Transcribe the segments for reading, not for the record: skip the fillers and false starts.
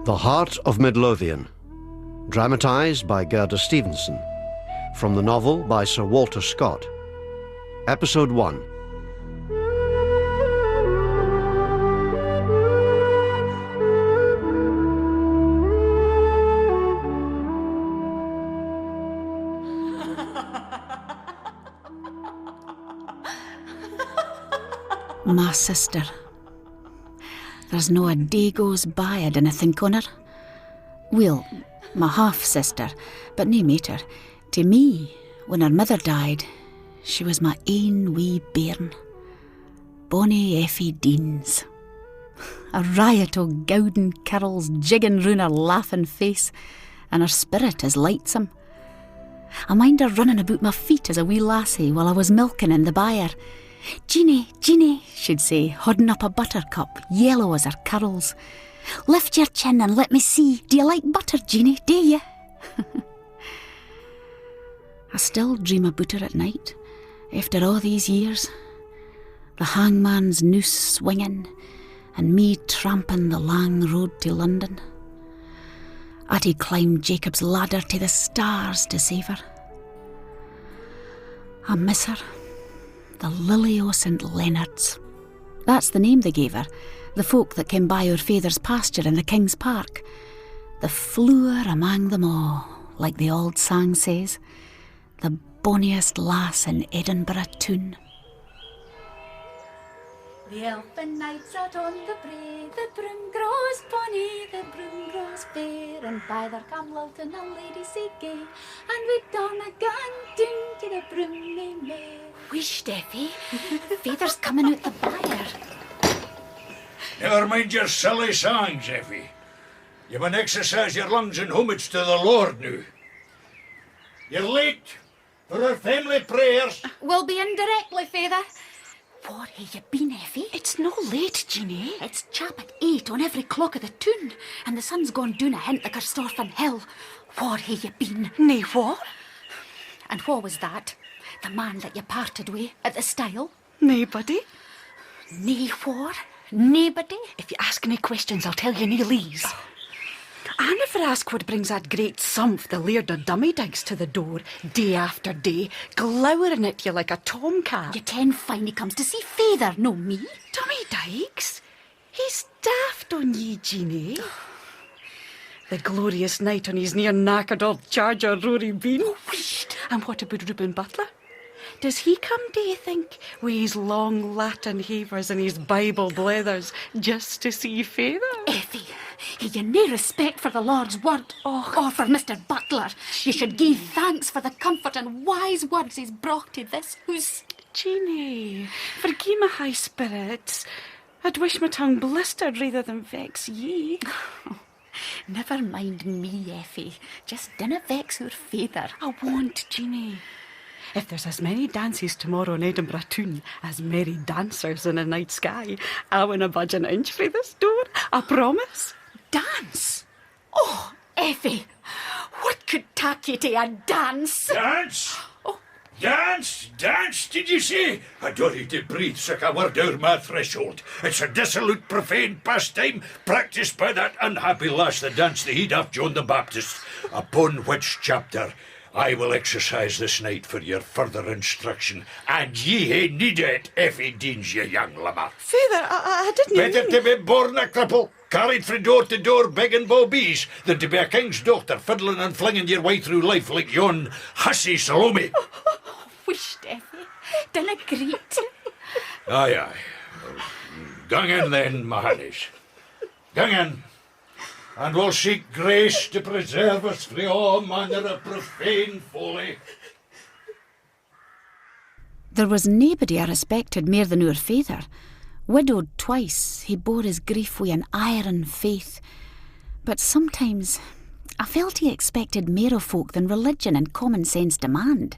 The Heart of Midlothian, dramatised by Gerda Stevenson, from the novel by Sir Walter Scott. Episode 1. My sister. There's no a day goes by I dinna think on her. Well, my half-sister, but nae matter. To me, when her mother died, she was my ain wee bairn. Bonnie Effie Deans. A riot o' gowden curls jigging round her laughing face, and her spirit as lightsome. I mind her running about my feet as a wee lassie while I was milking in the byre. "Jeanie, Jeanie," she'd say, hodding up a buttercup, yellow as her curls. "Lift your chin and let me see. Do you like butter, Jeanie, do you?" I still dream about her at night, after all these years. The hangman's noose swinging, and me tramping the lang road to London. I'd climb Jacob's ladder to the stars to save her. I miss her. The Lily o' St Leonards. That's the name they gave her, the folk that came by our father's pasture in the King's Park. The flower amang them all, like the old sang says, the bonniest lass in Edinburgh toon. The elfin knights out on the brae, the broom grows bonny, the broom grows fair, and by their camlilton a lady say gay, and we don a gun doon to the broom nae may. Whoosh, Effie, Feyther's coming out the byre. Never mind your silly songs, Effie. You mun exercise your lungs in homage to the Lord now. You're late for our family prayers. We'll be in directly, Feyther. Where hae you been, Effie? It's no late, Jeanie. It's chap at 8 on every clock of the toon, and the sun's gone down a hint like Carstorphine Hill. Where hae you been? Nae what? And what was that? The man that you parted with at the stile? Naebody. Nae whore? Naebody? If you ask any questions, I'll tell you nae lees. I never ask what brings that great sumph, the Laird of Dummy-Digs, to the door, day after day, glowering at you like a tomcat. You ken fine he comes to see Feyther, no me. Dummy-Digs? He's daft on ye, Jeanie. The glorious night on his near knackered old charger Rory Bean. Whisht! And what about Reuben Butler? Does he come, do you think, with his long Latin havers and his Bible blethers, just to see Feyther? Effie, hae you nae respect for the Lord's word, or for Mr. Butler? You should give thanks for the comfort and wise words he's brought to this house. Jeanie, forgive my high spirits. I'd wish my tongue blistered rather than vex ye. Never mind me, Effie. Just dinna vex our Feyther. I won't, Jeanie. If there's as many dances tomorrow in Edinburgh toon as merry dancers in a night sky, I winna budge an inch frae this door, I promise. Dance? Oh, Effie, what could tak you to a dance? Dance? Oh. Dance, did you say? I don't need to breathe sic a word over my threshold. It's a dissolute, profane pastime practised by that unhappy lass that danced the heat off John the Baptist, upon which chapter I will exercise this night for your further instruction, and ye hae need it, Effie Deans, you young lammer. Feyther, I didn't Better to be born a cripple, carried frae door to door begging bawbees, than to be a king's daughter fiddling and flinging your way through life like yon hussy Salome. Whisht, Effie, dinna greet. Aye. Gang in then, my honey's. Gang in. And we'll seek grace to preserve us frae all manner of profane folly. There was naebody I respected mair than our Feyther. Widowed twice, he bore his grief with an iron faith. But sometimes I felt he expected mair of folk than religion and common sense demand.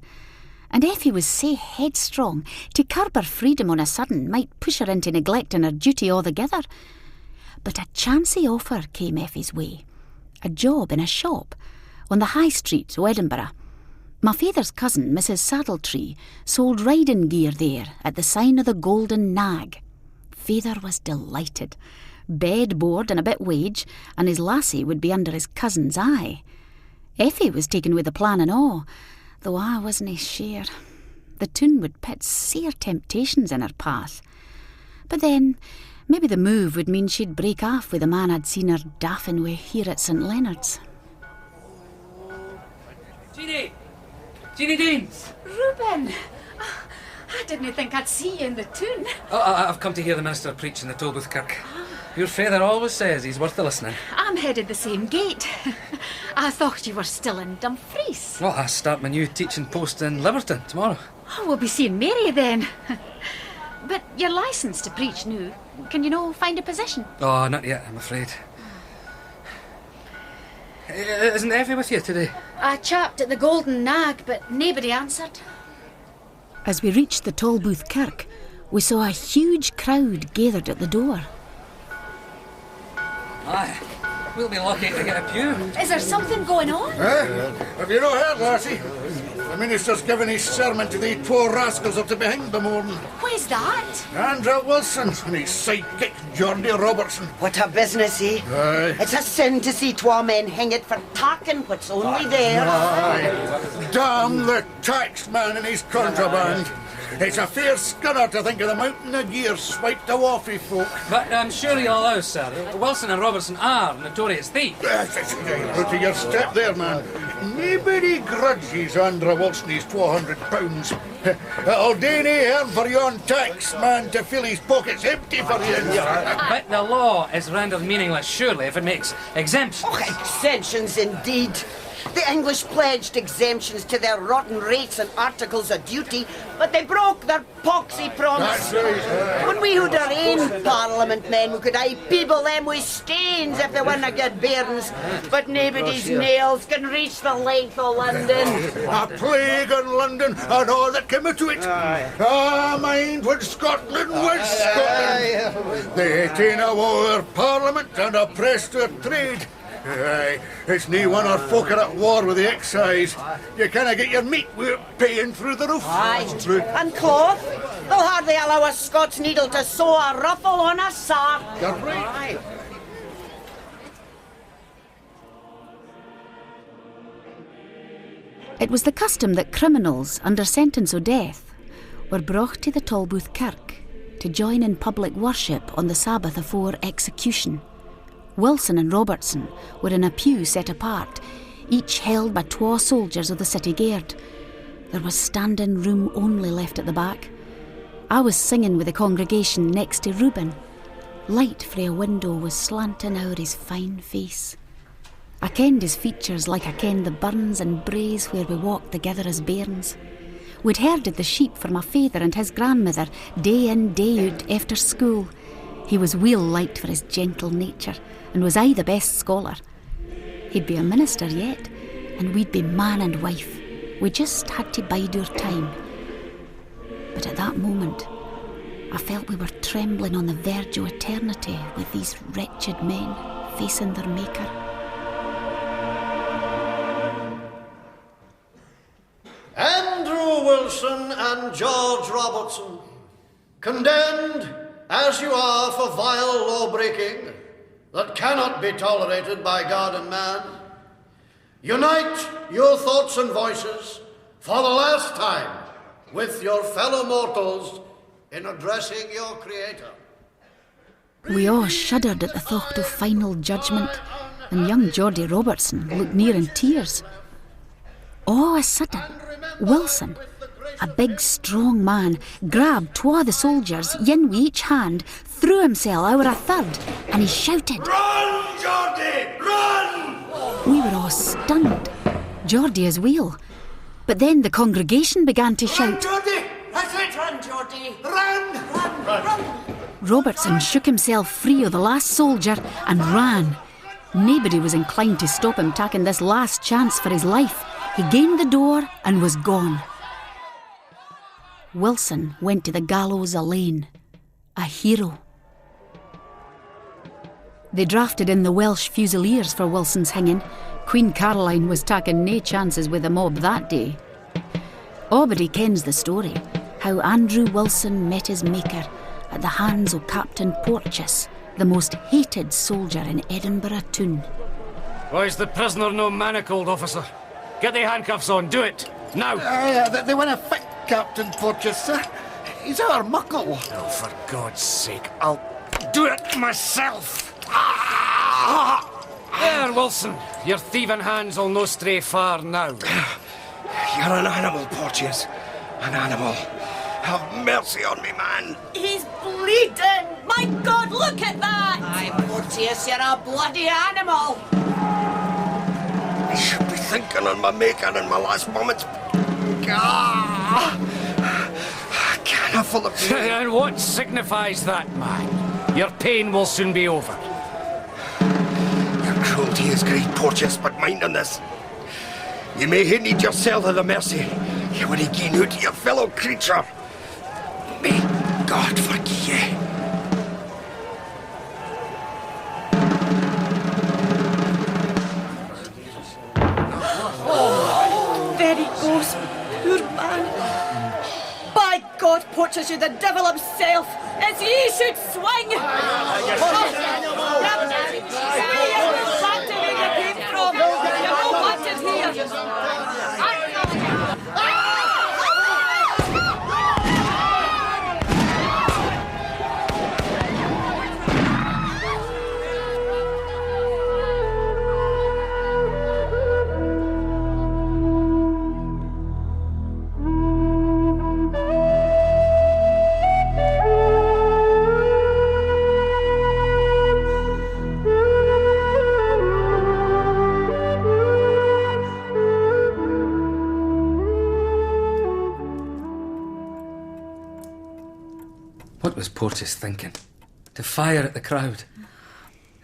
And Effie was sae headstrong, to curb her freedom on a sudden might push her into neglecting her duty altogether. But a chancy offer came Effie's way. A job in a shop on the high street o' Edinburgh. My father's cousin, Mrs. Saddletree, sold riding gear there at the sign of the Golden Nag. Feyther was delighted. bed, board and a bit wage, and his lassie would be under his cousin's eye. Effie was taken with the plan and all, though I wasnae sure. The toon would put sair temptations in her path. But then, maybe the move would mean she'd break off with the man I'd seen her daffing with here at St Leonard's. Jeannie! Jeannie Deans! Reuben! I didn't think I'd see you in the toon. Oh, I've come to hear the minister preach in the Tolbooth Kirk. Your father always says he's worth the listening. I'm headed the same gate. I thought you were still in Dumfries. Well, I start my new teaching post in Liberton tomorrow. Oh, we'll be seeing Mary then. But you're licensed to preach now. Can you find a position? Oh, not yet, I'm afraid. Isn't Effie with you today? I chapped at the Golden Nag, but nobody answered. As we reached the Tolbooth Kirk, we saw a huge crowd gathered at the door. Aye, we'll be lucky to get a pew. Is there something going on? Have you not heard, lassie? The minister's given his sermon to the poor rascals up to behind the morning. Who's that? Andrew Wilson and his sidekick, Geordie Robertson. What a business, eh? Aye. It's a sin to see twa men hang it for talking what's only there. Aye. Damn the tax man and his contraband. It's a fair scunner to think of the mountain of gear swiped away from folk. But I'm sure you'll allow, sir. Wilson and Robertson are notorious thieves. Out of your step there, man. Nobody grudges Andrew Wilson his £400. It'll do nae harm for yon tax man to fill his pockets empty for you. But the law is rendered meaningless, surely, if it makes exemptions. Oh, exemptions indeed. The English pledged exemptions to their rotten rates and articles of duty, but they broke their poxy promise. That's right. When we had our own parliament men, we could people them with stains if they weren't good bairns, but nobody's nails can reach the length of London. A plague in London and all that came to it. Mind what Scotland was Scotland. They ta'en a war parliament and oppressed their trade. Aye, it's nae one our folk are at war with the excise. You canna get your meat without paying through the roof. Aye, and cloth. They'll hardly allow a Scots needle to sew a ruffle on a sock. You're right. Aye. It was the custom that criminals under sentence of death were brought to the Tolbooth Kirk to join in public worship on the Sabbath afore execution. Wilson and Robertson were in a pew set apart, each held by twa soldiers of the city guard. There was standing room only left at the back. I was singing with the congregation next to Reuben. Light frae a window was slanting o'er his fine face. I kenned his features like I kenned the burns and braes where we walked together as bairns. We'd herded the sheep for my father and his grandmother day in, day out after school. He was weel liked for his gentle nature and was aye the best scholar. He'd be a minister yet, and we'd be man and wife. We just had to bide our time. But at that moment, I felt we were trembling on the verge of eternity with these wretched men facing their Maker. Andrew Wilson and George Robertson, condemned as you are for vile law-breaking that cannot be tolerated by God and man, unite your thoughts and voices for the last time with your fellow mortals in addressing your Creator. We all shuddered at the thought of final judgment, and young Geordie Robertson looked near in tears. All of a sudden, Wilson, a big strong man, grabbed twa the soldiers, yin with each hand, threw himself over a third, and he shouted, Run, Geordie, run! We were all stunned, Geordie as well. But then the congregation began to shout. Geordie, that's it! Run, Geordie. Run! Robertson shook himself free of the last soldier and ran. Nobody was inclined to stop him taking this last chance for his life. He gained the door and was gone. Wilson went to the gallows alone, a hero. They drafted in the Welsh Fusiliers for Wilson's hanging. Queen Caroline was taking nae chances with the mob that day. Awbody kens the story, how Andrew Wilson met his Maker at the hands of Captain Porteous the most hated soldier in Edinburgh town. Why is the prisoner no manacled, officer? Get the handcuffs on, do it! Now! They wanna fit Captain Porteous, sir. He's our muckle. Oh, for God's sake, I'll do it myself! There, Wilson. Your thieving hands will no stray far now. You're an animal, Porteous. An animal. Have mercy on me, man. He's bleeding! My God, look at that! Aye, Porteous, you're a bloody animal! I should be thinking on my making in my last moments. Can't full of pain. And what signifies that, man? Your pain will soon be over. Your cruelty is great, Porteous, but mind on this. You may hae need yourself of the mercy you would gain out to your fellow creature. May God forgive ye. There he goes, poor man. By God, Porteous, you're the devil himself, as ye should swing! Back to where you came from. You're not wanted here. What was Porteous thinking? To fire at the crowd?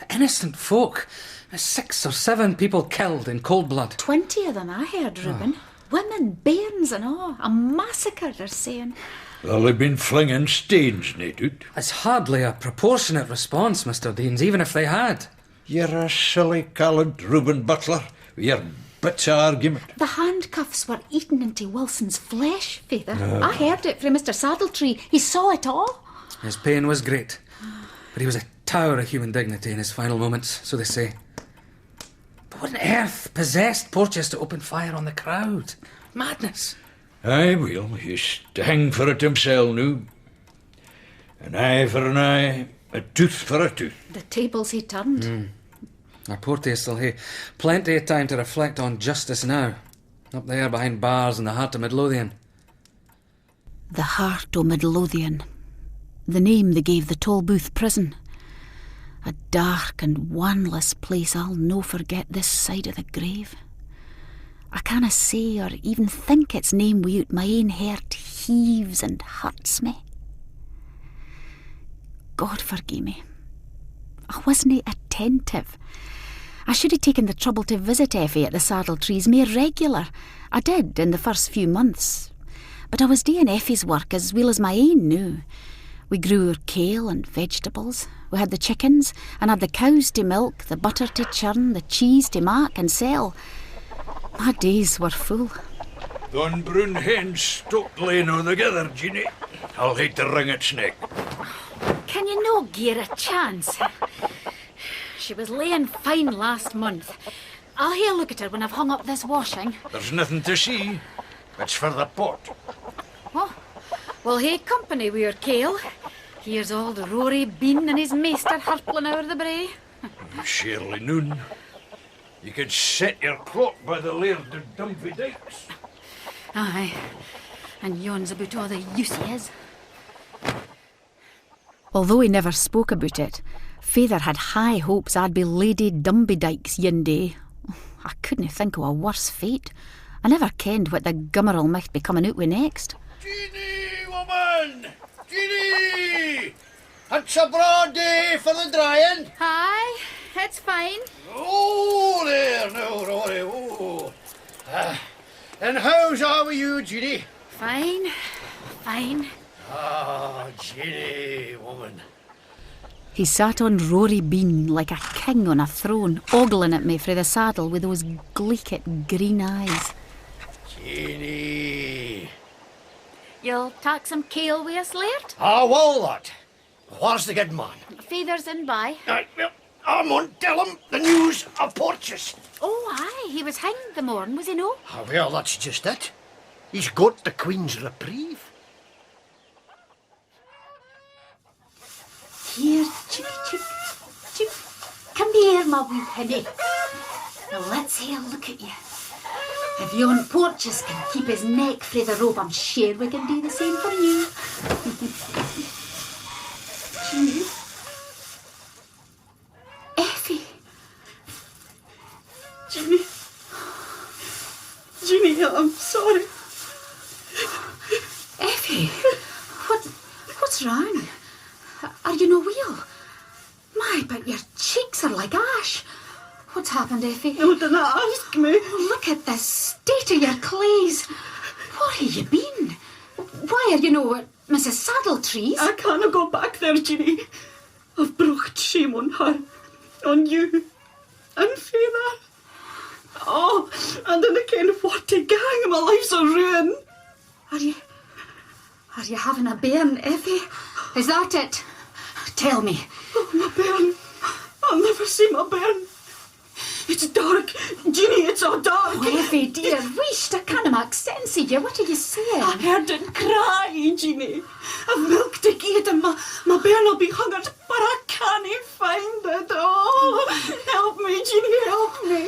Innocent folk. 6 or 7 people killed in cold blood. 20 of them, I heard, Reuben. Women, bairns and all. A massacre, they're saying. Well, they've been flinging stains, nae doot. It's hardly a proportionate response, Mr. Deans, even if they had. You're a silly called Reuben Butler, with your bits of argument. The handcuffs were eaten into Wilson's flesh, Father. I heard it from Mr. Saddletree. He saw it all. His pain was great, but he was a tower of human dignity in his final moments, so they say. But what on earth possessed Porteous to open fire on the crowd? Madness. Aye, well, he's to hang for it himself now. An eye for an eye, a tooth for a tooth. The tables he turned. Our Porteous will hae plenty of time to reflect on justice now, up there behind bars in the Heart of Midlothian. The Heart of Midlothian. The name they gave the Tolbooth prison. A dark and wanless place I'll no forget this side of the grave. I canna say or even think its name without my ain heart heaves and hurts me. God forgive me. I wasn't attentive. I should have taken the trouble to visit Effie at the Saddletrees more regular. I did in the first few months. But I was doing Effie's work as well as my ain now. We grew our kale and vegetables. We had the chickens and had the cows to milk, the butter to churn, the cheese to mak and sell. My days were full. Yon brown hen stuck laying all together, Jeannie. I'll hate to wring its neck. Can you no gie her a chance? She was laying fine last month. I'll hae a look at her when I've hung up this washing. There's nothing to see. It's for the pot. Oh, we'll hae company wi' your kale. Here's old Rory Bean and his maester harpling over the brae. Surely noon. You could set your clock by the Laird of Dumpy Dykes. Aye, and yon's about all the use he is. Although he never spoke about it, Father had high hopes I'd be Lady Dumbydykes yin day. I couldn't think of a worse fate. I never kenned what the gummerel might be coming out with next. Jeannie, woman! Jeannie! It's a broad day for the drying. Aye, it's fine. Oh, there now, Rory, oh. And how's all with you, Jeannie? Fine, fine. Ah, Jeannie, woman. He sat on Rory Bean like a king on a throne, ogling at me frae the saddle with those gleekit green eyes. Jeannie. You'll tak some kale wi' us, Laird? Ah, well, that. Where's the good man? Feyther's in by. Well, I won't tell him the news of Porteous. Oh, aye, he was hanged the morn, was he no? Ah, well, that's just it. He's got the Queen's reprieve. Here, Chippy Chip. Chip, come here, my wee hinny. Now let's have a look at you. If yon Porteous can keep his neck frae the rope, I'm sure we can do the same for you. Jeannie? Effie? Jeannie. Jeannie, I'm sorry. Effie? What's wrong? Are you no well? My, but your cheeks are like ash. What's happened, Effie? You didn't ask me. Look at the state of your clays. Where have you been? Why are you no at Mrs. Saddletree's? I can't go back there, Jeannie. I've brought shame on her, on you, and Feyther. Oh, and in the kind of what to gang, my life's a ruin. Are you having a bairn, Effie? Is that it? Tell me. Oh, my bairn. I'll never see my bairn. It's dark. Jeannie, it's all dark. Oh, Effie, dear, wheesht, I can't make sense of you. What are you saying? I heard it cry, Jeannie. I've milked the gate and my bairn will be hungered, but I can't find it. Oh, help me, Jeannie, help me.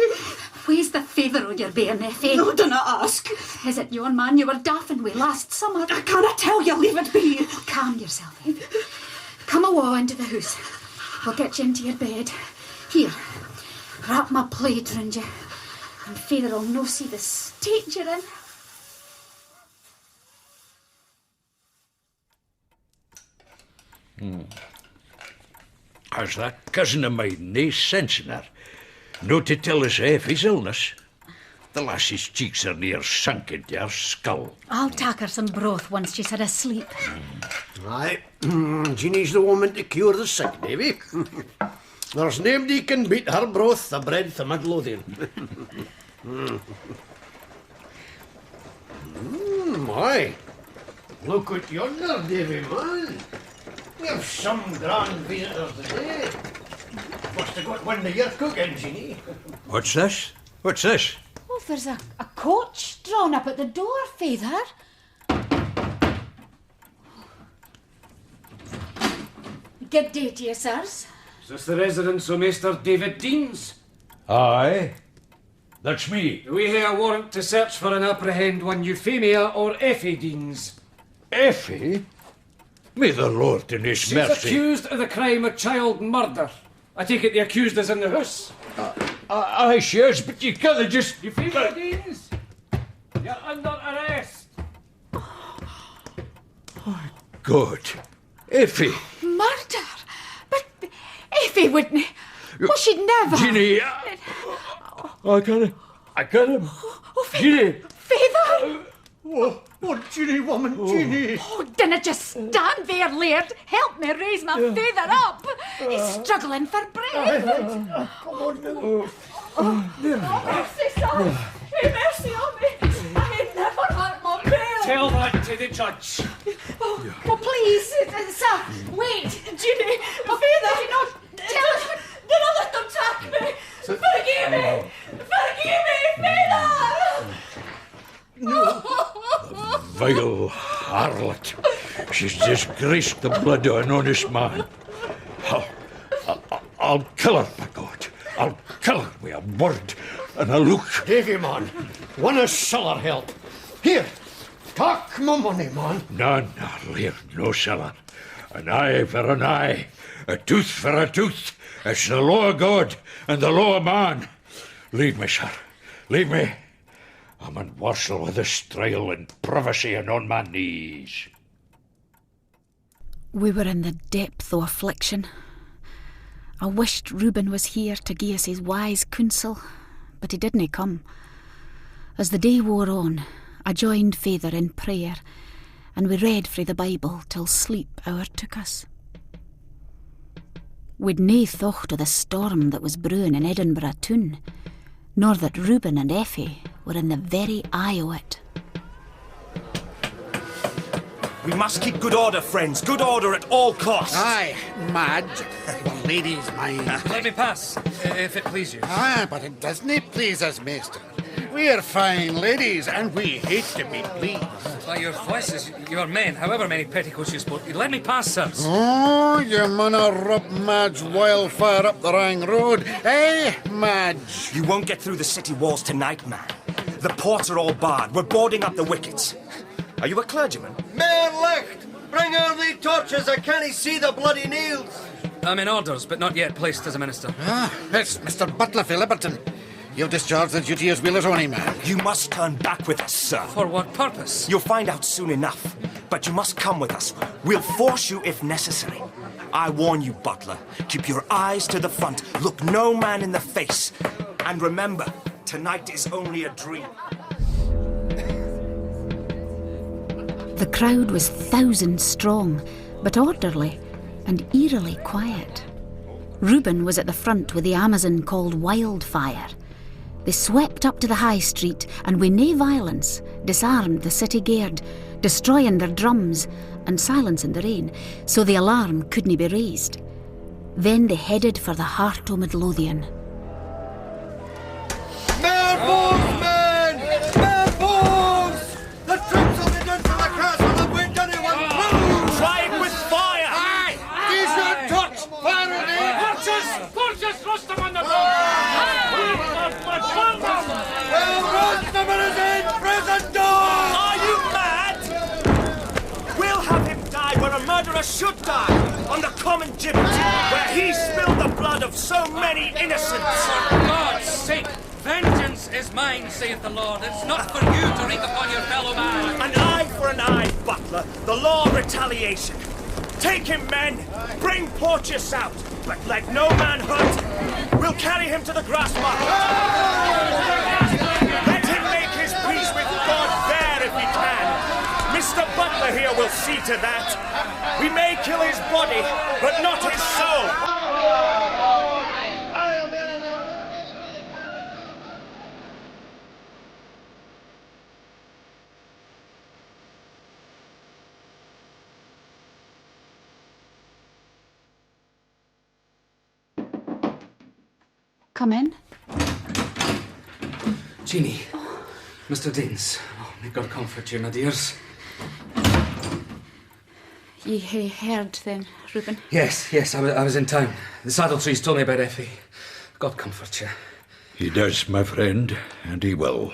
Where's the feather on your bairn, Effie? No, do not ask. Is it yon man you were daffing with last summer? I can't tell you, leave it be. Calm yourself, Effie. Come awa into the house. We'll get you into your bed. Here, wrap my plaid round you, and Feyther will no see the state you're in. Has that cousin of mine nae sense in her? No to tell us Effie's illness. The lassie's cheeks are near sunk into her skull. I'll tack her some broth once she's had a sleep. Aye, Jeannie's the woman to cure the sick, Davy. There's nobody can beat her broth, the breadth of Midlothian. My, look at yonder, Davy, man. We have some grand visitors today. Must have got one of your cooking, Jeannie. What's this? What's this? Oh, there's a coach drawn up at the door, Feyther. Good day to you, sirs. Is this the residence of Mr. David Deans? Aye, that's me. We have a warrant to search for and apprehend one Euphemia or Effie Deans. Effie? May the Lord in his She's mercy... accused of the crime of child murder. I take it the accused is in the house. Aye, she is, but you can't just... Euphemia Deans, you're under arrest. God. Effie. Murder? But Effie wouldn't... Oh, she'd never... Jeannie, I got him. Jeannie. Feyther! Oh, Jeannie, woman, Jeannie. Oh, dinna just stand there, laird. Help me raise my Feyther up. He's struggling for breath. Mercy, sir. Have mercy on me. I had never hurt my bairn. Tell that to the judge. Oh, please, sir. Wait, Jeannie. Feyther, you know, tell us. Do not let them track me. Forgive me. Forgive me, Feyther. Vile harlot. She's disgraced the blood of an honest man. I'll kill her, by God. I'll kill her with a word and a look. Davy, man, wanna sell her help. Here, take my money, man. No, Lear, no seller. An eye for an eye, a tooth for a tooth. It's the law of God and the law of man. Leave me, sir. Leave me. I'm in warsel with this trial and privacy and on my knees. We were in the depth o' affliction. I wished Reuben was here to gie us his wise counsel, but he didn't come. As the day wore on, I joined Feyther in prayer, and we read frae the Bible till sleep overtook us. We'd nae thought o' the storm that was brewing in Edinburgh toon, nor that Reuben and Effie were in the very eye o' it. We must keep good order, friends. Good order at all costs. Aye, Madge. The lady's mine. Let me pass, if it please you. Ah, but it doesn't please us, maester. We're fine ladies, and we hate to be pleased. By your voices, your men, however many petticoats you sport, let me pass, sirs. Oh, you munna rub Madge wildfire up the wrong road. Eh, Madge? You won't get through the city walls tonight, man. The ports are all barred. We're boarding up the wickets. Are you a clergyman? Man licht! Bring out the torches, I can't see the bloody nails. I'm in orders, but not yet placed as a minister. Ah, it's Mr. Butler for Liberton. You've discharged the duty as wheeler's only man. You must turn back with us, sir. For what purpose? You'll find out soon enough. But you must come with us. We'll force you if necessary. I warn you, Butler. Keep your eyes to the front. Look no man in the face. And remember, tonight is only a dream. The crowd was thousands strong, but orderly and eerily quiet. Reuben was at the front with the Amazon called Wildfire. They swept up to the high street and with nae violence disarmed the city guard, destroying their drums and silencing the rain, so the alarm couldn't be raised. Then they headed for the Heart of Midlothian. Man balls, man! Man balls! The troops will be done for the castle if we done anyone through! Try it with fire! Aye! Use your torch! Fire it in! Porteous, thrust them on the boat! Well, Rossman is in prison door! Are you mad? We'll have him die where a murderer should die, on the common gibbet, where he spilled the blood of so many innocents. For God's sake, vengeance is mine, saith the Lord. It's not for you to wreak upon your fellow man. An eye for an eye, Butler. The law of retaliation. Take him, men. Bring Porteous out, but let no man hurt him. We'll carry him to the grass market. Let him make his peace with God there if he can. Mr. Butler here will see to that. We may kill his body, but not his soul. Come in. Jeannie, Mr. Deans. Oh, may God comfort you, my dears. Ye hae heard then, Reuben? Yes, I was in town. The saddle trees told me about Effie. God comfort you. He does, my friend, and he will.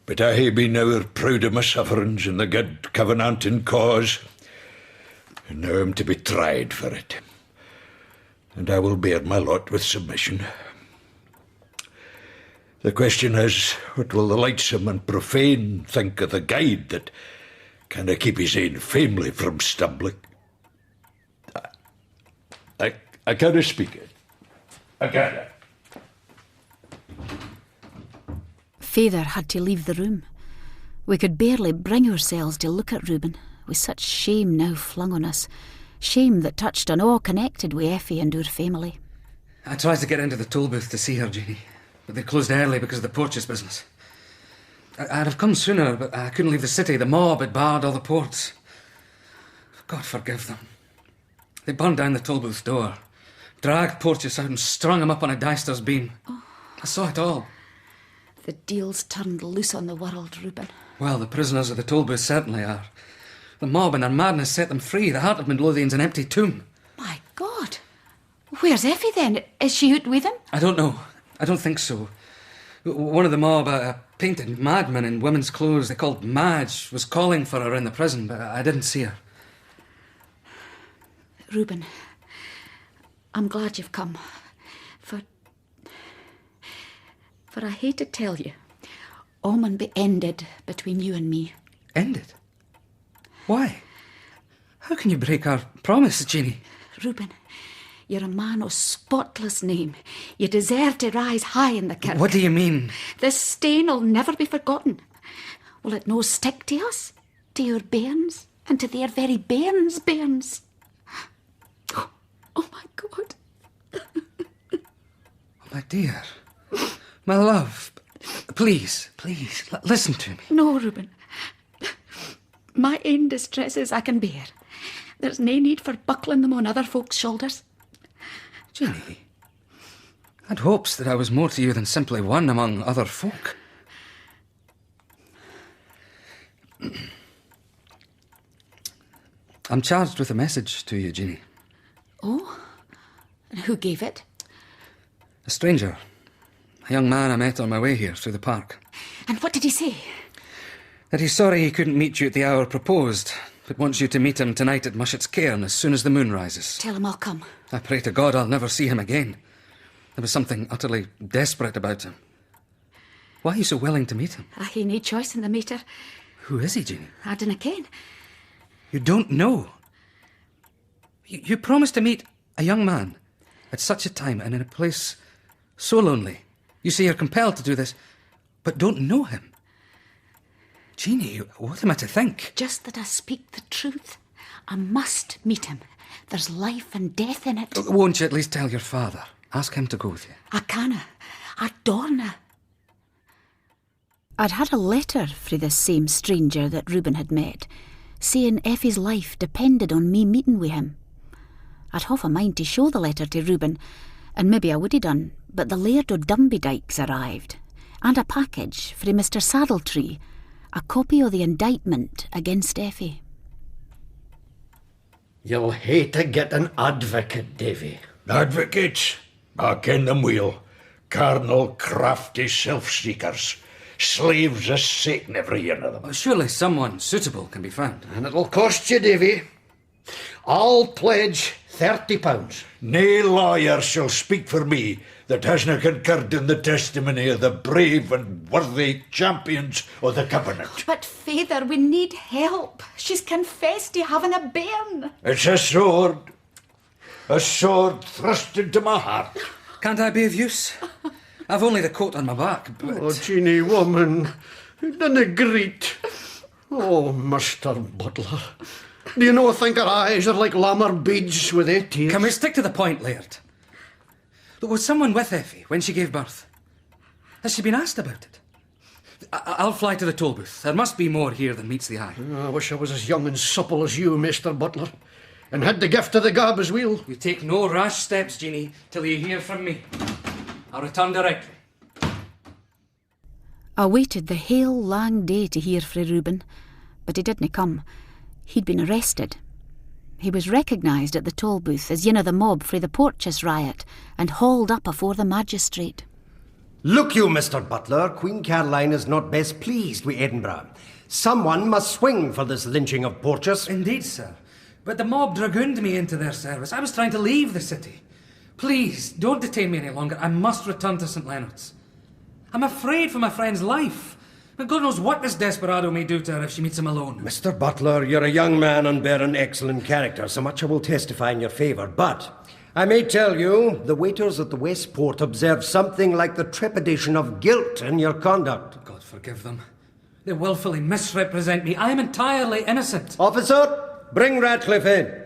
But I hae been ever proud of my sufferings in the good covenanting cause, and now I'm to be tried for it. And I will bear my lot with submission. The question is, what will the lightsome and profane think of the guide that canna keep his ain family from stumbling? I canna speak it. I canna. Father had to leave the room. We could barely bring ourselves to look at Reuben, with such shame now flung on us. Shame that touched on all connected with Effie and our family. I tried to get into the toll booth to see her, Jeannie, but they closed early because of the Porteous business. I'd have come sooner, but I couldn't leave the city. The mob had barred all the ports. God forgive them. They burned down the toll booth door, dragged Porteous out and strung him up on a dyster's beam. Oh. I saw it all. The deal's turned loose on the world, Reuben. Well, the prisoners of the toll booth certainly are. The mob and their madness set them free. The Heart of Midlothian's an empty tomb. My God. Where's Effie then? Is she out with him? I don't know. I don't think so. One of the mob, a painted madman in women's clothes they called Madge, was calling for her in the prison, but I didn't see her. Reuben, I'm glad you've come. For I hate to tell you, all mun be ended between you and me. Ended? Why? How can you break our promise, Jeannie? Reuben, you're a man of spotless name. You deserve to rise high in the kirk. What do you mean? This stain'll never be forgotten. Will it no stick to us, to your bairns, and to their very bairns? Oh, my God. My dear, my love, please, listen to me. No, Reuben. My ain distresses I can bear. There's nae need for buckling them on other folks' shoulders. Jeannie, I'd hopes that I was more to you than simply one among other folk. I'm charged with a message to you, Jeannie. Oh? And who gave it? A stranger. A young man I met on my way here through the park. And what did he say? That he's sorry he couldn't meet you at the hour proposed, but wants you to meet him tonight at Mushet's Cairn as soon as the moon rises. Tell him I'll come. I pray to God I'll never see him again. There was something utterly desperate about him. Why are you so willing to meet him? I hae nae choice in the matter. Who is he, Jeannie? I dinna ken. You don't know? You promised to meet a young man at such a time and in a place so lonely. You say you're compelled to do this, but don't know him. Jeannie, what am I to think? Just that I speak the truth. I must meet him. There's life and death in it. Won't you at least tell your father? Ask him to go with you. I canna. I daurna. I'd had a letter frae this same stranger that Reuben had met, saying Effie's life depended on me meeting with him. I'd half a mind to show the letter to Reuben, and maybe I would have done, but the Laird o' Dumbiedike's arrived, and a package frae Mr. Saddletree, a copy of the indictment against Effie. You'll hate to get an advocate, Davy. Advocates? I ken them well. Carnal, crafty self-seekers. Slaves of Satan, every one of them. Surely someone suitable can be found. And it'll cost you, Davy. I'll pledge £30. Nae lawyer shall speak for me that hasna concurred in the testimony of the brave and worthy champions of the Covenant. But, Father, we need help. She's confessed to having a bairn. It's a sword thrust into my heart. Can't I be of use? I've only the coat on my back, but... Oh, Jeannie, woman, dinna greet. Oh, Mr. Butler, do you no think her eyes are like lammer beads with their tears? Can we stick to the point, Laird? Was someone with Effie when she gave birth? Has she been asked about it? I'll fly to the toll booth. There must be more here than meets the eye. I wish I was as young and supple as you, Mr. Butler, and had the gift of the gab as well. You take no rash steps, Jeannie, till you hear from me. I'll return directly. I waited the hale lang day to hear frae Reuben, but he didna come. He'd been arrested. He was recognised at the toll booth as yin of the mob frae the Porteous riot and hauled up afore the magistrate. Look you, Mr. Butler, Queen Caroline is not best pleased with Edinburgh. Someone must swing for this lynching of Porteous. Indeed, sir. But the mob dragooned me into their service. I was trying to leave the city. Please, don't detain me any longer. I must return to St. Leonard's. I'm afraid for my friend's life. But God knows what this desperado may do to her if she meets him alone. Mr. Butler, you're a young man and bear an excellent character, so much I will testify in your favour. But I may tell you, the waiters at the West Port observed something like the trepidation of guilt in your conduct. God forgive them. They willfully misrepresent me. I am entirely innocent. Officer, bring Ratcliffe in.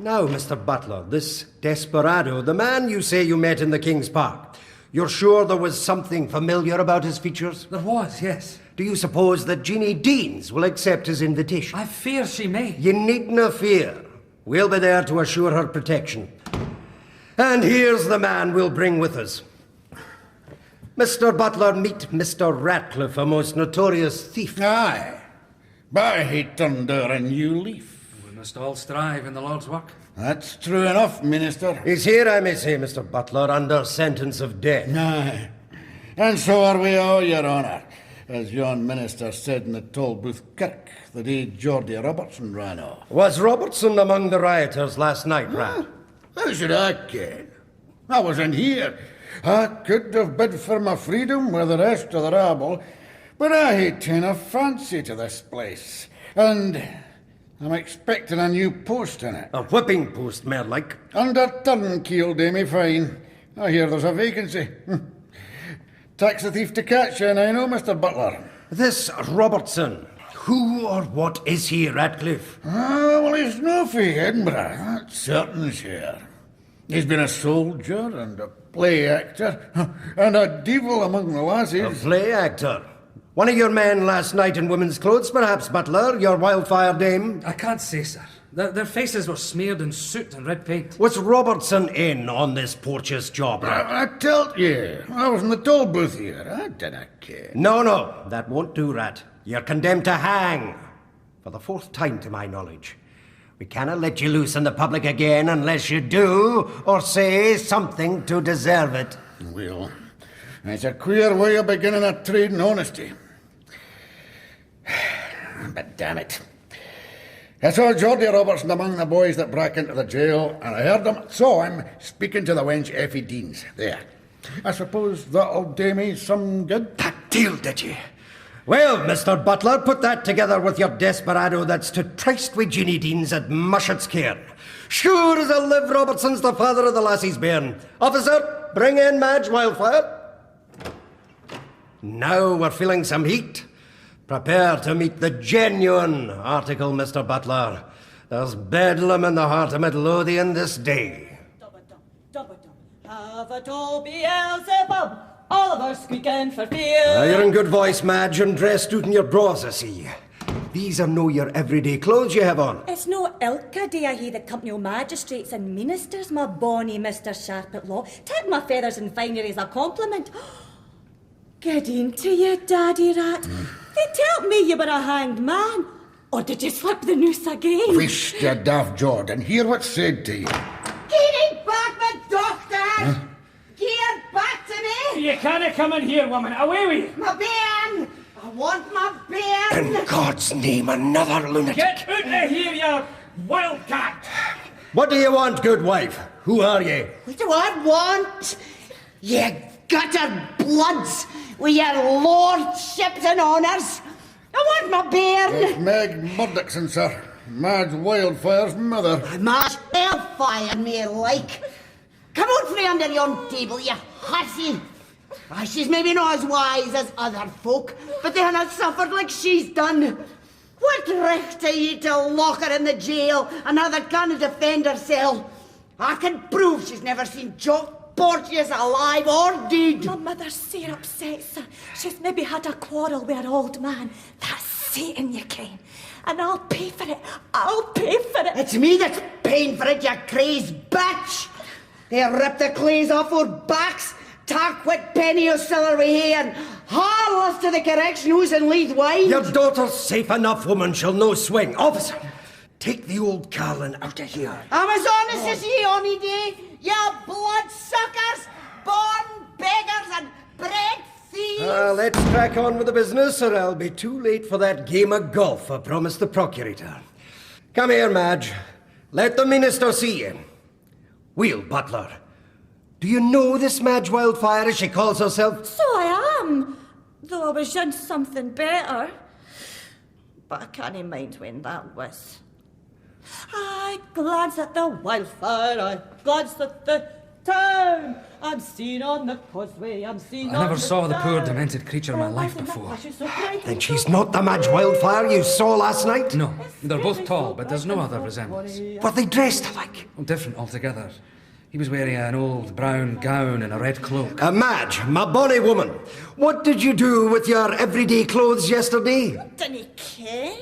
Now, Mr. Butler, this desperado, the man you say you met in the King's Park, you're sure there was something familiar about his features? There was, yes. Do you suppose that Jeannie Deans will accept his invitation? I fear she may. You needna fear. We'll be there to assure her protection. And here's the man we'll bring with us. Mr. Butler, meet Mr. Ratcliffe, a most notorious thief. Aye, but he turned over a new leaf. We must all strive in the Lord's work. That's true enough, Minister. He's here, I may say, Mr. Butler, under sentence of death. Aye, and so are we all, Your Honour, as yon Minister said in the Tolbooth Kirk the day Geordie Robertson ran off. Was Robertson among the rioters last night, Rat? How should I ken? I wasn't here. I could have bid for my freedom with the rest of the rabble, but I had taken a fancy to this place, and I'm expecting a new post in it. A whipping post, mair like. Under Turnkeel, Damie Fine. I hear there's a vacancy. Tax the thief to catch you, and I know, Mr. Butler. This Robertson, who or what is he, Ratcliffe? Well, he's no fee Edinburgh, that's certain, sure. He's been a soldier and a play actor, and a devil among the lassies. A play actor? One of your men last night in women's clothes, perhaps, butler, your wildfire dame? I can't say, sir. Their faces were smeared in soot and red paint. Was Robertson in on this Porteous job? I tell you, I was in the toll booth here. I didn't care. No, that won't do, Rat. You're condemned to hang. For the 4th time, to my knowledge. We cannot let you loose in the public again unless you do or say something to deserve it. Well, it's a queer way of beginning a trade in honesty. But damn it. I saw Geordie Robertson among the boys that broke into the jail, and I saw him speaking to the wench Effie Deans. There. I suppose that'll do me some good. That deal, did you? Well, Mr. Butler, put that together with your desperado that's to tryst with Jeannie Deans at Mushat's cairn. Sure as I live, Robertson's the father of the lassie's bairn. Officer, bring in Madge Wildfire. Now we're feeling some heat. Prepare to meet the genuine article, Mr. Butler. There's bedlam in the heart of Midlothian this day. Have it all Beelzebub, all of us squeaking for fear. You're in good voice, Madge, and dressed out in your bras, I see. These are no your everyday clothes you have on. It's no ilka day I hear the company of magistrates and ministers, my bonny Mr. Sharp at law. Take my feathers and finery as a compliment. Good evening to you, Daddy Rat. They tell me you were a hanged man. Or did you slip the noose again? Wish you daft Jordan. Hear what's said to you. Get back, my doctor! Get back to me! You can't come in here, woman. Away with you. My bairn! I want my bairn! In God's name, another lunatic. Get out of here, you wildcat! What do you want, good wife? Who are you? What do I want? You gutter bloods with your lordships and honours. I want my bairn. It's Meg Murdochson, sir. Madge Wildfire's mother. Madge Wildfire, me like. Come out from under yon table, you hussy. She's maybe not as wise as other folk, but they haven't suffered like she's done. What right are ye to lock her in the jail and how that can't defend herself? I can prove she's never seen Jock Porteous alive or dead. My mother's sair upset, sir. She's maybe had a quarrel with her old man. That's Satan, you ken. And I'll pay for it. I'll pay for it. It's me that's paying for it, you crazed bitch. They ripped the clays off our backs, tak what penny o' siller we hae, and haul us to the correction house in Leith Wide. Your daughter's safe enough, woman. She'll no swing. Officer, take the old Carlin out of here. I'm as honest as ye, ony day. You bloodsuckers, born beggars and bred thieves. Let's crack on with the business, or I'll be too late for that game of golf I promised the procurator. Come here, Madge. Let the minister see you. Will Butler, do you know this Madge Wildfire, as she calls herself? So I am, though I was in something better. But I can't mind when that was. I glance at the wildfire, I glance at the town. I'm seen on the causeway, I'm seen on the I never saw the poor town. demented creature in my life before. Then she's not the Madge Wildfire you saw last night? No, they're both tall, but there's no other resemblance. Were they dressed alike? Different altogether. He was wearing an old brown gown and a red cloak. Madge, my bonny woman, what did you do with your everyday clothes yesterday? Didn't ken?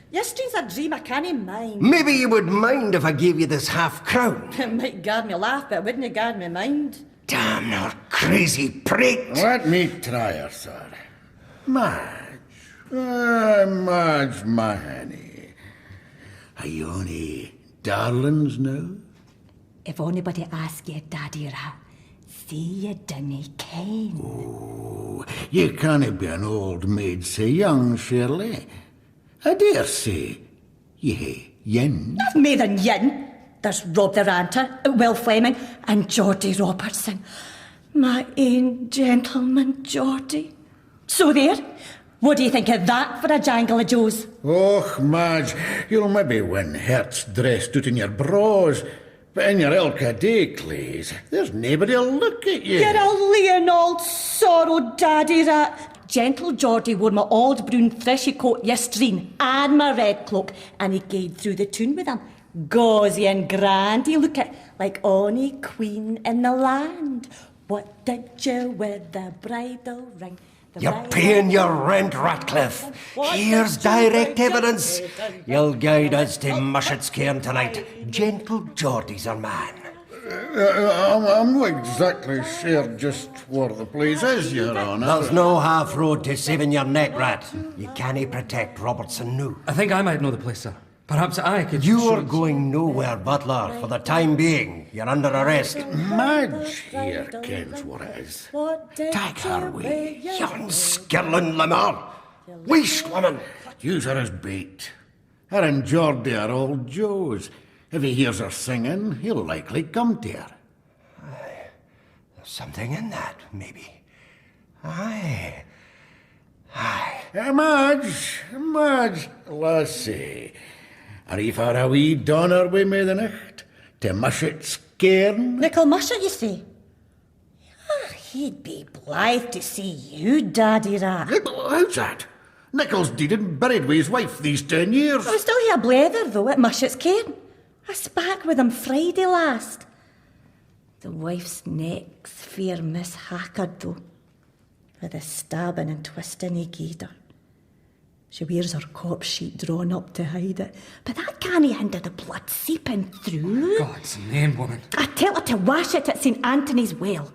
Yesterday's a dream I can't mind. Maybe you would mind if I gave you this half-crown. It might guard me laugh, but it wouldn't guard me mind. Damn her crazy prate. Let me try her, sir. Madge. Madge, my honey. Are you only darlings now? If anybody asks you, Daddy Rat, say you didn't ken. Oh, you can't be an old maid so young, Shirley. I dare say ye hae yin. I've made an yin. There's Rob the Ranter, Will Fleming, and Geordie Robertson. My ain gentleman, Geordie. So there. What do you think of that for a jangle of Joes? Och, Madge, you'll maybe win herts dressed out in your bras, but in your ilka day clays, there's nabody'll look at you. You're a lean old sorrow, Daddy Rat. Gentle Geordie wore my old brown threshy coat yestreen and my red cloak, and he gaed through the town with them. Gauzy and grand he looked like ony queen in the land. What did you with the bridal ring? You're paying your rent, Ratcliffe. Here's direct evidence. You'll guide us to Mushet's cairn tonight. Gentle Geordie's our man. I'm not exactly sure just where the place is, Your Honour. There's no half road to saving your neck, Rat. You can't protect Robertson now. I think I might know the place, sir. Perhaps I could... You're going nowhere, Butler. For the time being, you're under arrest. Madge here kens what it is. Take her away, yon skirling limmer. Waste woman. Use her as bait. Her and Geordie are old Joes. If he hears her singing, he'll likely come to her. Aye. There's something in that, maybe. Aye. Madge, lassie. Are you for a wee donner wi' me the night? To Mushet's cairn? Nicol Mushet, you say? He'd be blithe to see you, Daddy Rat. How's that? Nichol's dead and buried with his wife these 10 years. I still hear blether, though, at Mushet's cairn. I spak with him Friday last. The wife's neck's fair mishacked, though, with the stabbing and twisting he gied her. She wears her corpse sheet drawn up to hide it, but that can't hinder the blood seeping through. God's name, woman. I tell her to wash it at St. Anthony's Well.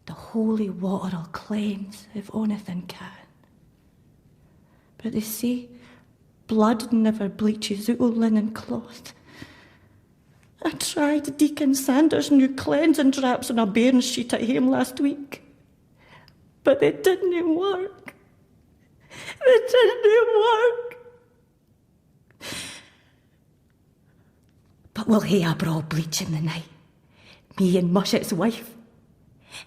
The holy water'll cleanse if onything can. But they say blood never bleaches out o' linen cloth. I tried Deacon Sanders' new cleansing drops on a bairn sheet at home last week, but it didn't work. It didn't work. But we'll hae a braw bleach in the night, me and Mushet's wife,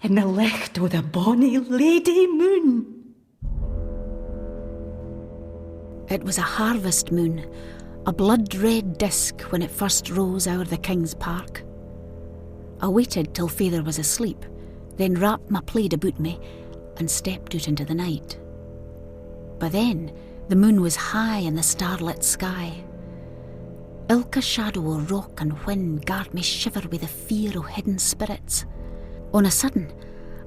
in the licht o' the bonny Lady Moon. It was a harvest moon, a blood-red disk when it first rose over the King's Park. I waited till Father was asleep, then wrapped my plaid about me and stepped out into the night. By then, the moon was high in the starlit sky. Ilka shadow o' rock and wind garred me shiver with the fear o' hidden spirits. On a sudden,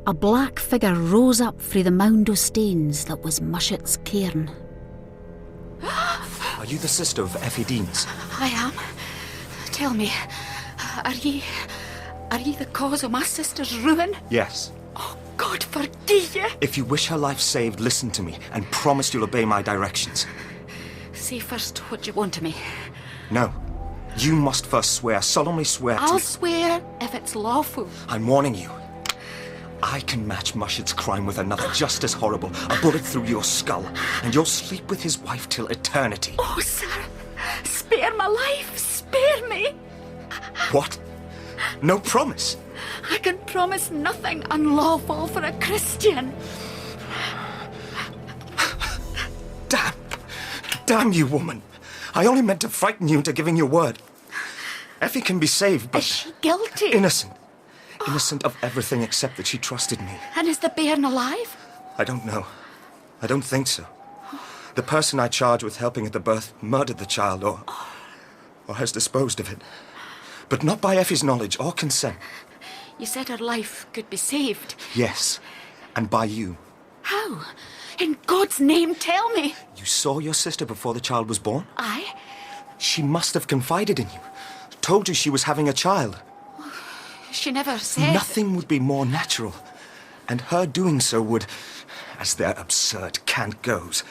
a black figure rose up frae the mound o' stains that was Mushet's cairn. Are you the sister of Effie Deans? I am. Tell me, are ye the cause of my sister's ruin? Yes. Oh, God forgive you. If you wish her life saved, listen to me and promise you'll obey my directions. Say first what you want of me. No. You must first swear, solemnly swear I'll swear if it's lawful. I'm warning you. I can match Mushet's crime with another just as horrible, a bullet through your skull, and you'll sleep with his wife till eternity. Oh, sir, spare my life, spare me. What? No promise? I can promise nothing unlawful for a Christian. Damn you, woman. I only meant to frighten you into giving your word. Effie can be saved, but... Is she guilty? Innocent. Innocent of everything except that she trusted me. And is the bairn alive? I don't know. I don't think so. The person I charge with helping at the birth murdered the child or has disposed of it. But not by Effie's knowledge or consent. You said her life could be saved. Yes, and by you. How? In God's name, tell me. You saw your sister before the child was born? Aye. She must have confided in you. Told you she was having a child. She never said... Nothing would be more natural. And her doing so would, as their absurd cant goes,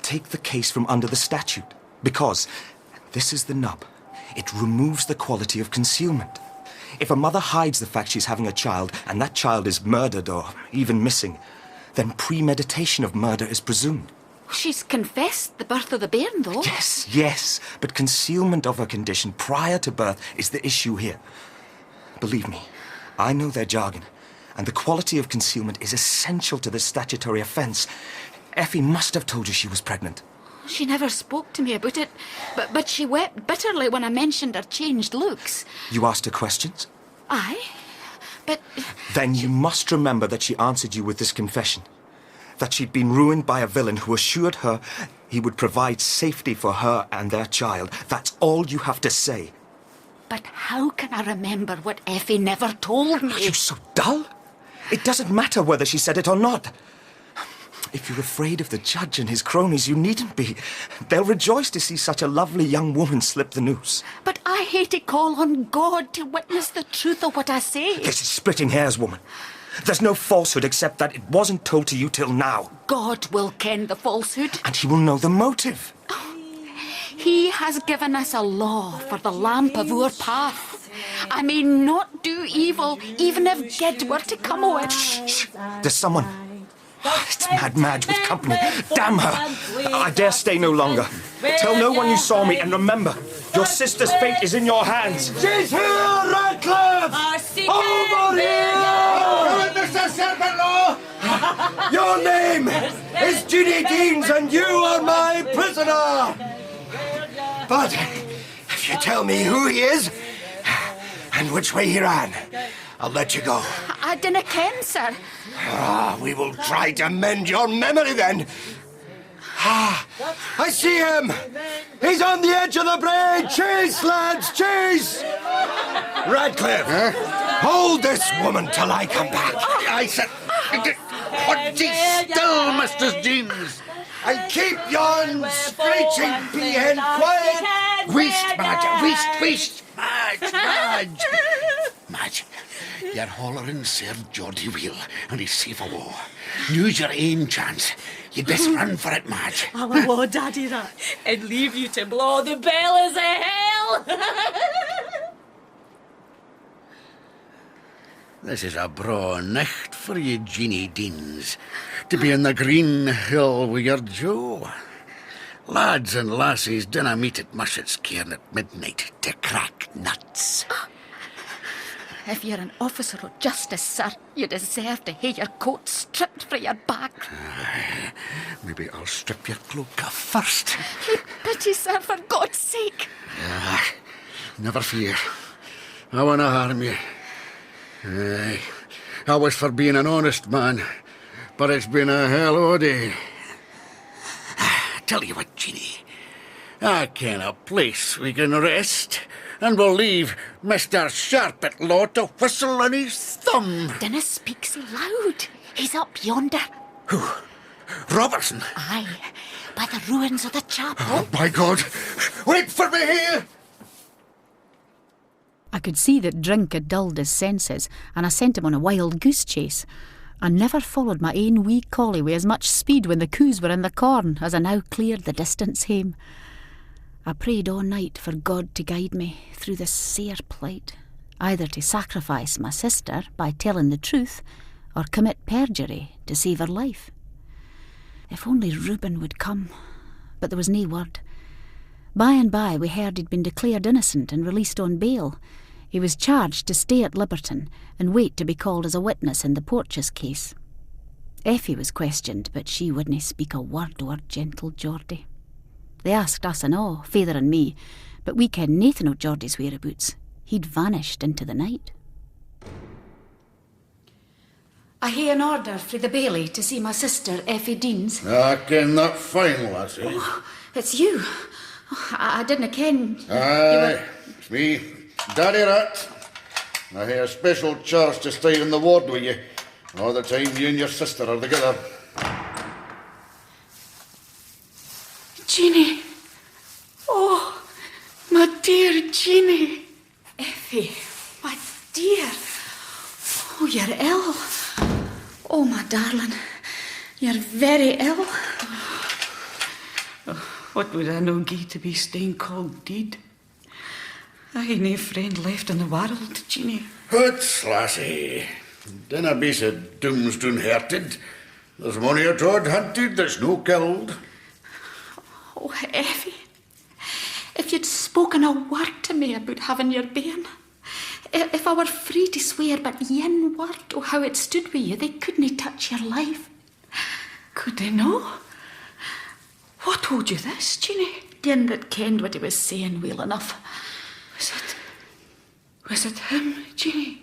take the case from under the statute. Because, this is the nub, it removes the quality of concealment. If a mother hides the fact she's having a child, and that child is murdered or even missing, then premeditation of murder is presumed. She's confessed the birth of the bairn, though. Yes, but concealment of her condition prior to birth is the issue here. Believe me, I know their jargon, and the quality of concealment is essential to this statutory offence. Effie must have told you she was pregnant. She never spoke to me about it, but she wept bitterly when I mentioned her changed looks. You asked her questions? Aye, but... Then you must remember that she answered you with this confession. That she'd been ruined by a villain who assured her he would provide safety for her and their child. That's all you have to say. But how can I remember what Effie never told me? Are you so dull? It doesn't matter whether she said it or not. If you're afraid of the judge and his cronies, you needn't be. They'll rejoice to see such a lovely young woman slip the noose. But I hate to call on God to witness the truth of what I say. This is splitting hairs, woman. There's no falsehood except that it wasn't told to you till now. God will ken the falsehood. And he will know the motive. He has given us a law for the lamp of our path. I may not do evil, even if good were to come o' it. Shh. There's someone. It's Mad Madge with company. Damn her. I dare stay no longer. Tell no one you saw me, and remember, your sister's fate is in your hands. She's here, Radcliffe! Over here! Mr. Serpent-Law! Your name is Jeannie Deans, and you are my prisoner! But if you tell me who he is and which way he ran, I'll let you go. I dinna ken, sir. We will try to mend your memory then. I see him! He's on the edge of the brae! Chase, lads, chase! Radcliffe, hold this woman till I come back. I said... Hold ye still, Mr. Jeans. And keep yon screeching peahen quiet! Wheest, Madge, wheest, Madge. Madge, you're hollering Sir Geordie Wheel, and he's safe awa. Now's your ain chance. You'd best run for it, Madge. I'll allow Daddy that and leave you to blow the bellows of hell. This is a braw nicht for you, Jeannie Deans, to be in the green hill with your Joe. Lads and lassies dinna meet at Mushet's cairn at midnight to crack nuts. If you're an officer of justice, sir, you deserve to have your coat stripped from your back. Maybe I'll strip your cloak off first. Have pity, sir, for God's sake. Never fear. I won't harm you. Aye, I was for being an honest man, but it's been a hell o' a day. Tell you what, Jeannie, I ken a place we can rest, and we'll leave Mr. Sharpet-Law to whistle on his thumb. Dinna speak so loud. He's up yonder. Who? Robertson? Aye, by the ruins of the chapel. Oh, by God! Wait for me here! I could see that drink had dulled his senses, and I sent him on a wild goose chase. I never followed my ain wee collie with as much speed when the coos were in the corn as I now cleared the distance hame. I prayed all night for God to guide me through this sair plight, either to sacrifice my sister by telling the truth, or commit perjury to save her life. If only Reuben would come, but there was nae word. By and by we heard he'd been declared innocent and released on bail. He was charged to stay at Liberton and wait to be called as a witness in the Porteous case. Effie was questioned, but she wouldn't speak a word o' her gentle Geordie. They asked us and all, Father and me, but we ken naething o' Geordie's whereabouts. He'd vanished into the night. I hae an order frae the Bailey to see my sister, Effie Deans. I ken that fine, lassie. Oh, it's you. I didn't ken. Aye, it's me, Daddy Rat. I hae a special charge to stay in the ward with you all the time you and your sister are together. Jeannie. Oh, my dear Jeannie. Effie, my dear. Oh, you're ill. Oh, my darling. You're very ill. What would I no gie to be staying called deed? I hae nae friend left in the world, Jeannie. Huts, lassie. Dinna be so doomsdoon-hearted. There's mony a tod hunted that's no killed. Oh, Effie. If you'd spoken a word to me about having your bairn, if I were free to swear but yin word o' how it stood with you, they couldn't touch your life. Could they no? What told you this, Jeannie? Yin that kenned what he was saying well enough. Was it him, Jeannie?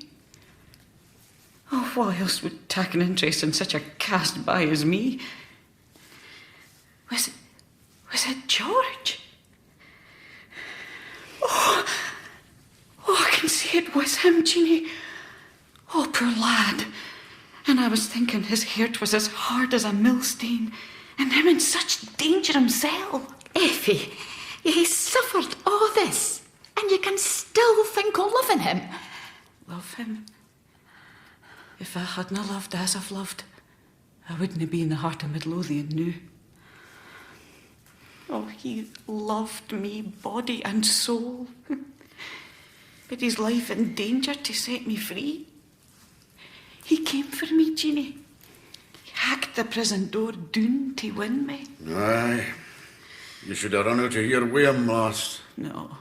Oh, what else would take an interest in such a cast by as me? Was it George? Oh, I can see it was him, Jeannie. Oh, poor lad. And I was thinking his heart was as hard as a millstone, and him in such danger himself. Effie, he suffered all this, and you can still think of loving him. Love him? If I hadna loved as I've loved, I wouldn't be in the Heart of Midlothian now. Oh, he loved me, body and soul. But his life in danger to set me free. He came for me, Jeannie. He hacked the prison door down to win me. Aye. You should have run out of here with him, lass. No.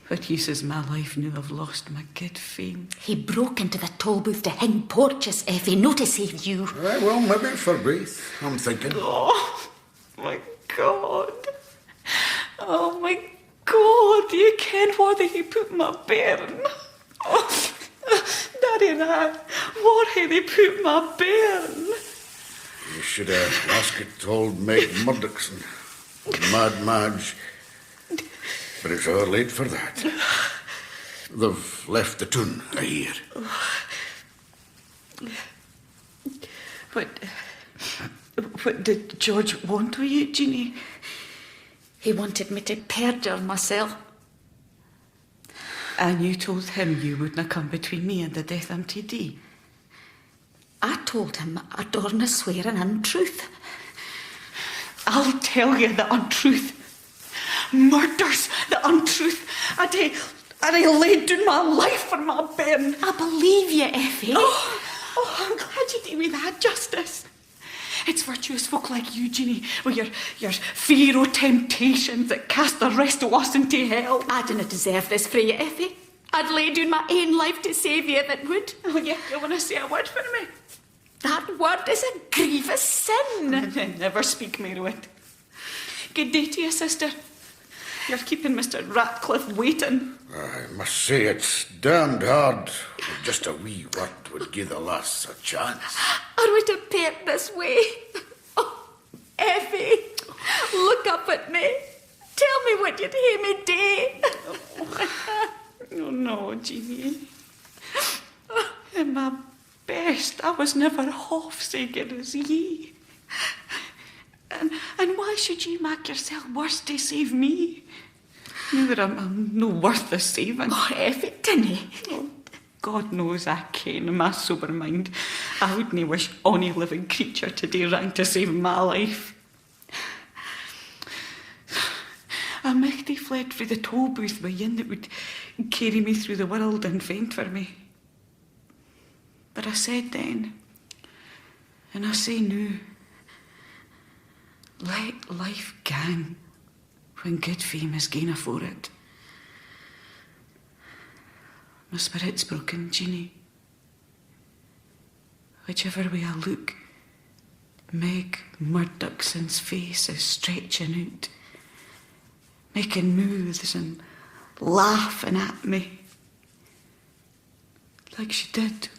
What use is my life now I've lost my good fame? He broke into the toll booth to hang Porteous, Effie, no to save you. Aye, well, maybe for both, I'm thinking. Oh, my God. Oh, my God. You ken where he put my bairn. Oh, Daddy Rat, where had he put my bairn? You should have asked old Meg Murdochson, Mad Madge. But it's all late for that. They've left the town, I hear. What did George want of you, Jeannie? He wanted me to perjure myself. And you told him you wouldn't come between me and the death MTD? I told him I daurna swear an untruth. I'll tell you the untruth. Murders the untruth. I laid down my life for my bairn. I believe you, Effie. Oh, I'm glad you did me that justice. It's virtuous folk like you, Jeannie, with your fear o' temptations that cast the rest of us into hell. I didn't deserve this for you, Effie. I'd lay down my own life to save you if it would. Oh, yeah, you want to say a word for me? That word is a grievous sin. Never speak more of it. Good day to you, sister. You're keeping Mr. Ratcliffe waiting. I must say it's damned hard. Just a wee word would give the lass a chance. Are we to pair this way? Oh, Effie, look up at me. Tell me what you'd hear me do. Oh, no, Jeannie. In my best, I was never half so good as ye. And why should you make yourself worse to save me? Now that I'm no worth the saving. Oh, Effie, dinna. Oh, God knows I ken in my sober mind I wouldn't wish any living creature to do wrong to save my life. I might have fled through the toll booth with yin that would carry me through the world and fend for me. But I said then, and I say now, let life gang when good fame is gain afore it. My spirit's broken, Jeannie. Whichever way I look, Meg Murdochson's face is stretching out, making moves and laughing at me, like she did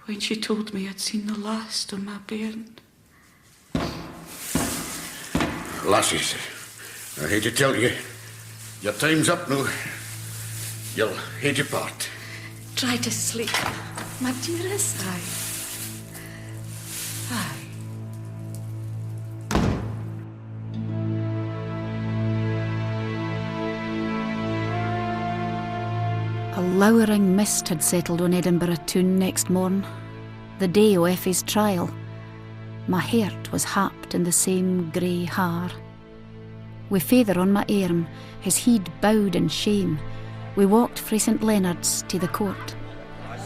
when she told me I'd seen the last of my bairn. Lassies, I hate to tell you, your time's up now. You'll hate your part. Try to sleep, my dearest. Aye. A lowering mist had settled on Edinburgh town next morn, the day o' Effie's trial. My heart was happed in the same grey haar. Wi' feyther on my arm, his head bowed in shame, we walked frae St Leonard's to the court.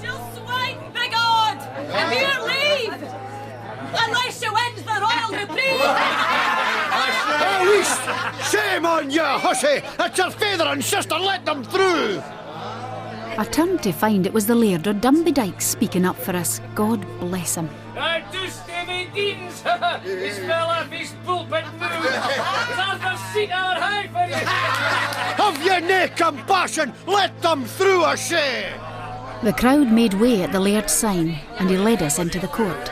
She'll swing, bigod! And here leave! Unless she wins the royal reprieve! Shame on you, hussy! It's your father and sister, let them through! I turned to find it was the Laird o' Dumbidyke speaking up for us. God bless him. Do Stevie Deans! He's fell off his pulpit now! There's the seat on high for you! Have you nae compassion? Let them through, I say! The crowd made way at the Laird's sign, and he led us into the court.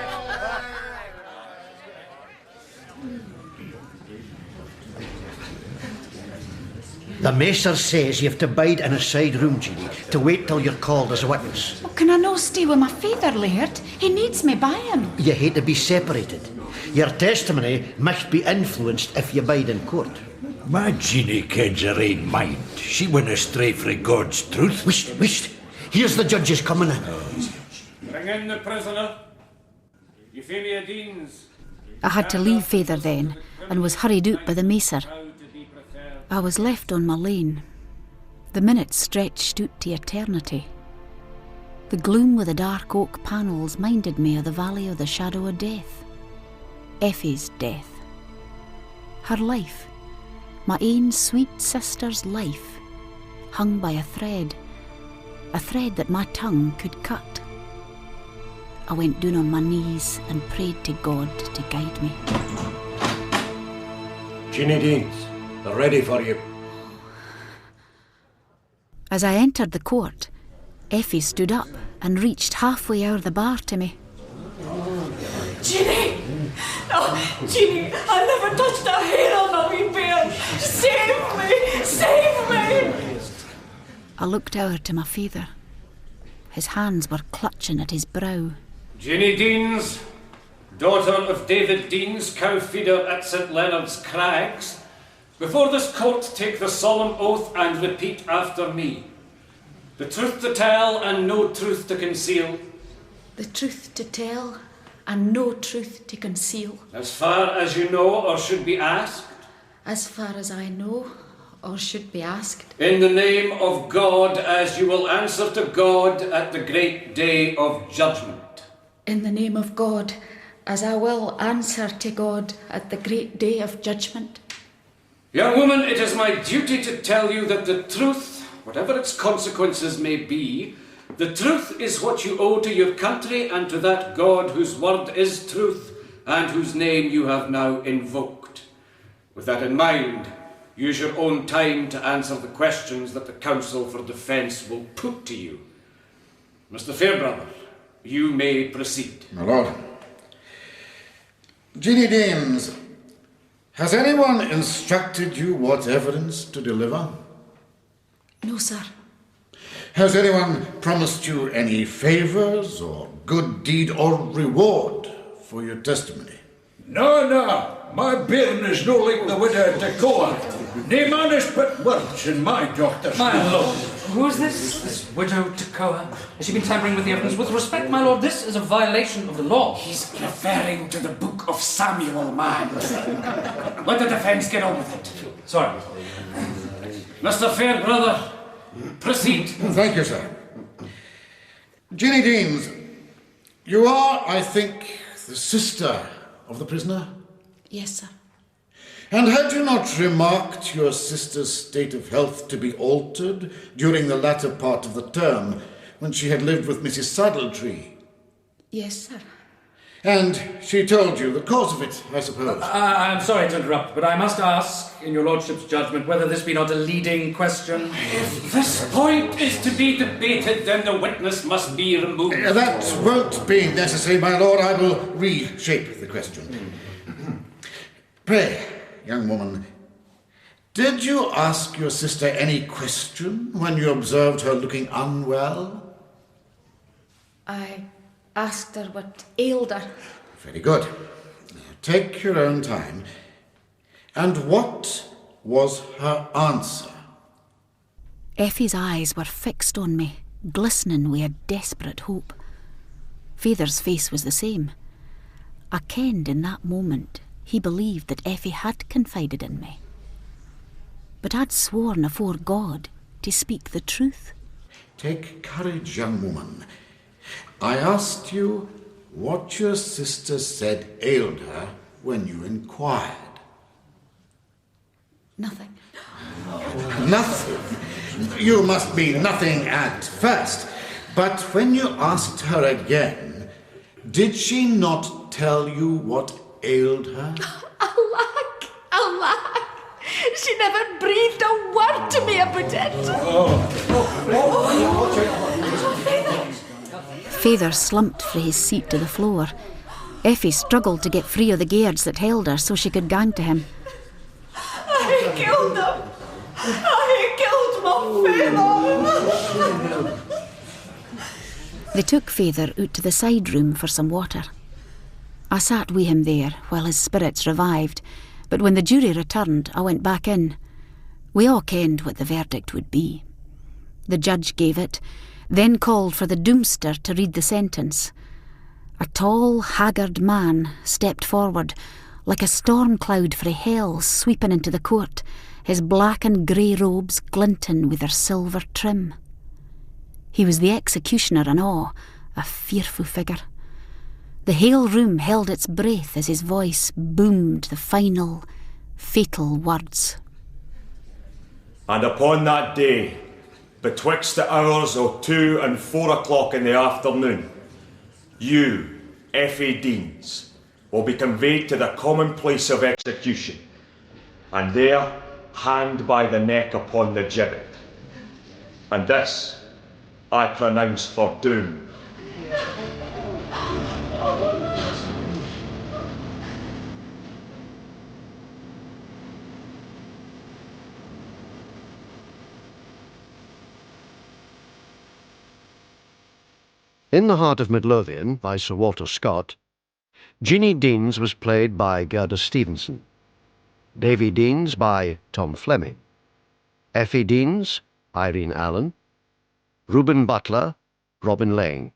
The maester says you have to bide in a side room, Jeannie, to wait till you're called as a witness. Can I no stay with my father, Laird? He needs me by him. You hate to be separated. Your testimony must be influenced if you bide in court. My Jeannie kens her ain mind. She went astray frae God's truth. Whisht. Here's the judges coming in. Bring in the prisoner. Euphemia Deans. I had to leave father then, and was hurried out by the macer. I was left on my lane. The minutes stretched out to eternity. The gloom with the dark oak panels minded me of the valley of the shadow of death. Effie's death. Her life, my ain sweet sister's life, hung by a thread that my tongue could cut. I went down on my knees and prayed to God to guide me. Jeannie Deans, they're ready for you. As I entered the court, Effie stood up and reached halfway out the bar to me. Jeannie! Oh, Jeannie, I never touched a hair on my wee bear. Save me! Save me! I looked over to my father. His hands were clutching at his brow. Jeannie Deans, daughter of David Deans, cow feeder at St Leonard's Crags, before this court take the solemn oath and repeat after me. The truth to tell and no truth to conceal. The truth to tell and no truth to conceal. As far as you know or should be asked. As far as I know or should be asked. In the name of God, as you will answer to God at the great day of judgment. In the name of God, as I will answer to God at the great day of judgment. Young woman, it is my duty to tell you that the truth, whatever its consequences may be, the truth is what you owe to your country and to that God whose word is truth and whose name you have now invoked. With that in mind, use your own time to answer the questions that the counsel for defence will put to you. Mr. Fairbrother, you may proceed. My lord. Jeannie Deans, has anyone instructed you what evidence to deliver? No, sir. Has anyone promised you any favours or good deed or reward for your testimony? No. My bairn is no like the widow of Tekoa. Nae man has put words in my daughter's My mouth. lord, who is this widow Tekoa? Has she been tampering with the evidence? With respect, my lord, this is a violation of the law. He's referring to the book of Samuel, man. Let the defence get on with it. Sorry. Mr. Fairbrother, proceed. Thank you, sir. Jeannie Deans, you are, I think, the sister of the prisoner? Yes, sir. And had you not remarked your sister's state of health to be altered during the latter part of the term, when she had lived with Mrs. Saddletree? Yes, sir. And she told you the cause of it, I suppose? I'm sorry to interrupt, but I must ask, in your lordship's judgment, whether this be not a leading question. If this point is to be debated, then the witness must be removed. That won't be necessary, my lord. I will reshape the question. Pray, young woman, did you ask your sister any question when you observed her looking unwell? I asked her what ailed her. Very good. Take your own time. And what was her answer? Effie's eyes were fixed on me, glistening with a desperate hope. Father's face was the same. I kenned in that moment he believed that Effie had confided in me. But I'd sworn afore God to speak the truth. Take courage, young woman. I asked you what your sister said ailed her when you inquired. Nothing. Nothing? You must mean nothing at first. But when you asked her again, did she not tell you what ailed her? Alack! She never breathed a word to me about it. Father slumped frae his seat to the floor. Effie struggled to get free of the guards that held her so she could gang to him. I killed him! I killed my father! They took Feyther out to the side room for some water. I sat with him there while his spirits revived, but when the jury returned, I went back in. We all kenned what the verdict would be. The judge gave it, then called for the doomster to read the sentence. A tall, haggard man stepped forward, like a storm cloud frae hell sweeping into the court, his black and grey robes glinting with their silver trim. He was the executioner in awe, a fearful figure. The hale room held its breath as his voice boomed the final, fatal words. And upon that day, betwixt the hours of 2 and 4 o'clock in the afternoon, you, Effie Deans, will be conveyed to the common place of execution, and there hanged by the neck upon the gibbet. And this I pronounce for doom. In The Heart of Midlothian by Sir Walter Scott, Jeannie Deans was played by Gerda Stevenson, Davy Deans by Tom Fleming, Effie Deans, Irene Allen, Reuben Butler, Robin Lang,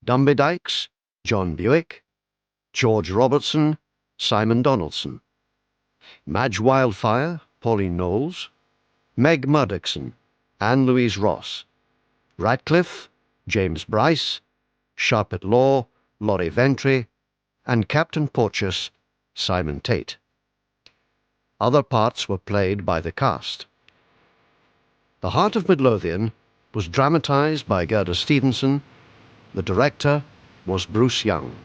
Dumby Dykes, John Buick, George Robertson, Simon Donaldson, Madge Wildfire, Pauline Knowles, Meg Murdochson, Anne-Louise Ross, Radcliffe, James Bryce, Sharpet Law, Laurie Ventry, and Captain Porteous, Simon Tate. Other parts were played by the cast. The Heart of Midlothian was dramatised by Gerda Stevenson. The director was Bruce Young.